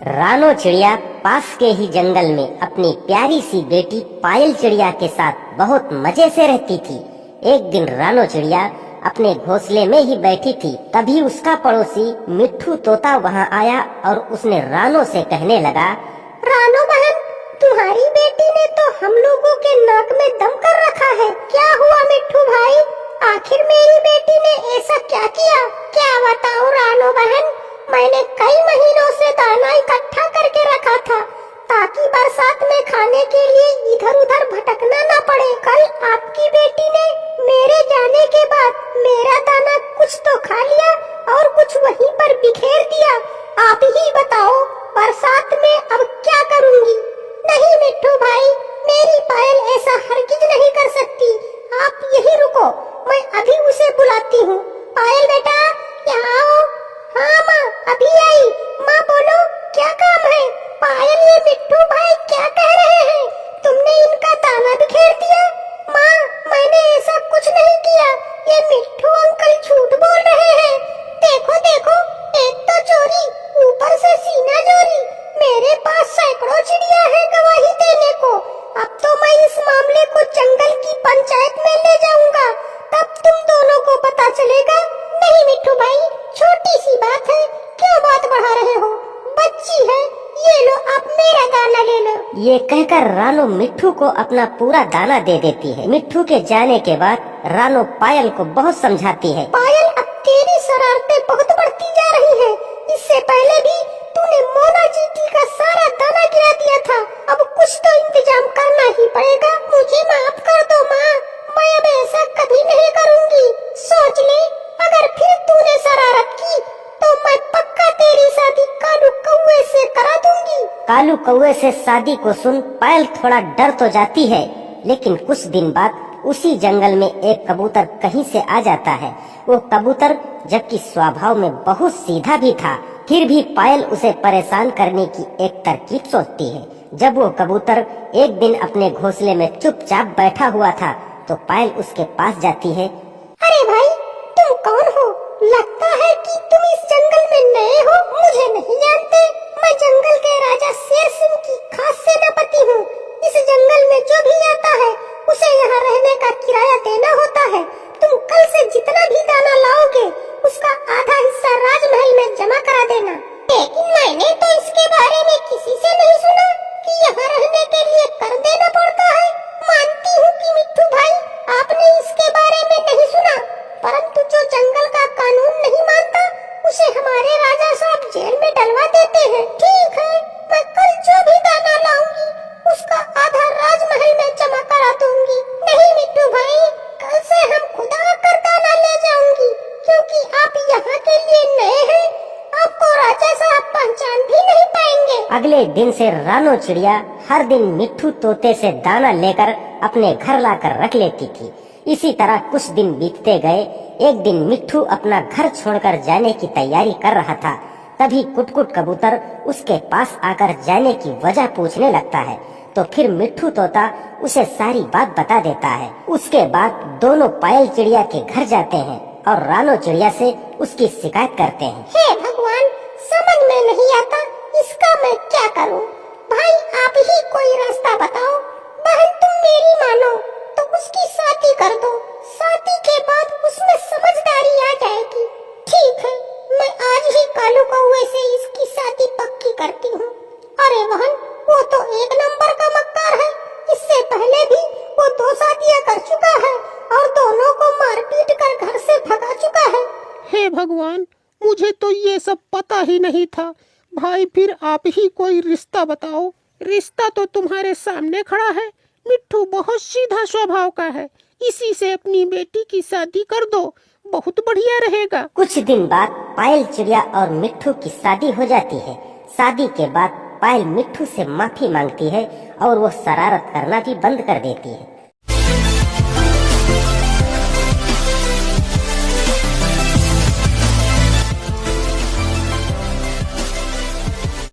रानो चिड़िया पास के ही जंगल में अपनी प्यारी सी बेटी पायल चिड़िया के साथ बहुत मजे से रहती थी। एक दिन रानो चिड़िया अपने घोंसले में ही बैठी थी, तभी उसका पड़ोसी मिट्ठू तोता वहाँ आया और उसने रानो से कहने लगा, रानो बहन, तुम्हारी बेटी ने तो हम लोगों के नाक में दम कर रखा है। क्या हुआ मिट्ठू भाई? आखिर मेरी बेटी ने ऐसा क्या किया? क्या बताऊं रानो बहन, मैंने कई महीनों से दाना इकट्ठा करके रखा था ताकि बरसात में खाने के लिए इधर उधर भटकना न पड़े। कल आपकी बेटी ने मेरे जाने के बाद मेरा दाना कुछ तो खा लिया और कुछ वहीं पर बिखेर दिया। आप ही बताओ बरसात में अब क्या करूंगी? नहीं मिट्ठू भाई, मेरी पायल ऐसा हरगिज नहीं कर सकती। आप यही रुको, मैं अभी उसे बुलाती हूँ। पायल बेटा, यहाँ आओ। हाँ माँ, अभी आई। माँ बोलो, क्या काम है? पायल, ये मिट्ठू भाई क्या कह रहे हैं? तुमने इनका दाना बिखेर दिया? माँ, मैंने ऐसा कुछ नहीं किया। ये मिट्ठू अंकल झूठ बोल रहे हैं। देखो देखो, एक तो चोरी, ऊपर से सीना चोरी। मेरे पास सैकड़ों चिड़िया है गवाही देने को। अब तो मैं इस मामले को जंगल की पंचायत में ले जाऊंगा, तब तुम दोनों को पता चलेगा। नहीं मिट्ठू भाई, छोटी सी बात है, क्यों बात बढ़ा रहे हो? बच्ची है, ये लो आप मेरा दाना ले लो। ये कहकर रानो मिट्ठू को अपना पूरा दाना दे देती है। मिट्ठू के जाने के बाद रानो पायल को बहुत समझाती है। पायल, अब तेरी शरारतें बहुत बढ़ती जा रही है। इससे पहले भी तूने मोना चींटी का सारा दाना गिरा दिया था। अब कुछ तो इंतजाम करना ही पड़ेगा। मुझे माफ कर दो माँ, मैं अब ऐसा कभी नहीं करूँगी। सोच ले, अगर फिर तूने शरारत की तो मैं पक्का तेरी शादी कालू कौवे से करा दूंगी। कालू कौवे से शादी को सुन पायल थोड़ा डर तो जाती है, लेकिन कुछ दिन बाद उसी जंगल में एक कबूतर कहीं से आ जाता है। वो कबूतर जबकि स्वभाव में बहुत सीधा भी था, फिर भी पायल उसे परेशान करने की एक तरकीब सोचती है। जब वो कबूतर एक दिन अपने घोंसले में चुपचाप बैठा हुआ था, तो पायल उसके पास जाती है। अरे भाई, तुम कौन हो? लगता है कि तुम इस जंगल में नए हो, मुझे नहीं जानते। मैं जंगल के राजा शेर सिंह की खास सेनापति हूँ। इस जंगल में जो भी आता है उसे यहाँ रहने का किराया देना होता है। तुम कल से जितना भी दाना लाओगे उसका आधा हिस्सा राजमहल में जमा करा देना। लेकिन मैंने तो इसके बारे में किसी से नहीं सुना कि यहाँ रहने के लिए कर देना पड़ता है। मानती हूँ कि मिट्ठू भाई आपने इसके बारे में नहीं सुना, परंतु जो जंगल का कानून नहीं मानता उसे हमारे राजा साहब जेल में डलवा देते हैं। ठीक है, मैं कल जो भी दाना लाऊंगी उसका आधा राजमहल में जमा करा दूंगी। नहीं मिट्टू भाई, कल से हम खुद आकर दाना ले जाऊंगी, क्योंकि आप यहाँ के लिए नए हैं। आपको राजा साहब पहचान भी नहीं पाएंगे। अगले दिन से रानो चिड़िया हर दिन मिट्ठू तोते से दाना लेकर अपने घर लाकर रख लेती थी। इसी तरह कुछ दिन बीतते गए। एक दिन मिट्ठू अपना घर छोड़कर जाने की तैयारी कर रहा था, तभी कुटकुट कबूतर उसके पास आकर जाने की वजह पूछने लगता है। तो फिर मिट्ठू तोता उसे सारी बात बता देता है। उसके बाद दोनों पायल चिड़िया के घर जाते हैं और रानो चिड़िया से उसकी शिकायत करते हैं। हे भगवान, समझ में नहीं आता, इसका मैं क्या करूं? भाई आप ही कोई रास्ता बताओ। बहन, तुम मेरी मानो तो उसकी शादी कर दो। शादी के बाद उसमें समझदारी आ जाएगी। ठीक है, मैं आज ही कालू कौवे से इसकी शादी पक्की करती हूँ। अरे बहन, वो तो एक नंबर का मक्कार है। इससे पहले भी वो 2 शादियाँ कर चुका है और दोनों को मारपीट कर घर से भगा चुका है। हे भगवान, मुझे तो ये सब पता ही नहीं था। भाई, फिर आप ही कोई रिश्ता बताओ। रिश्ता तो तुम्हारे सामने खड़ा है। मिट्ठू बहुत सीधा स्वभाव का है, इसी से अपनी बेटी की शादी कर दो, बहुत बढ़िया रहेगा। कुछ दिन बाद पायल चिड़िया और मिट्ठू की शादी हो जाती है। शादी के बाद पायल मिट्ठू से माफी मांगती है और वो शरारत करना भी बंद कर देती है।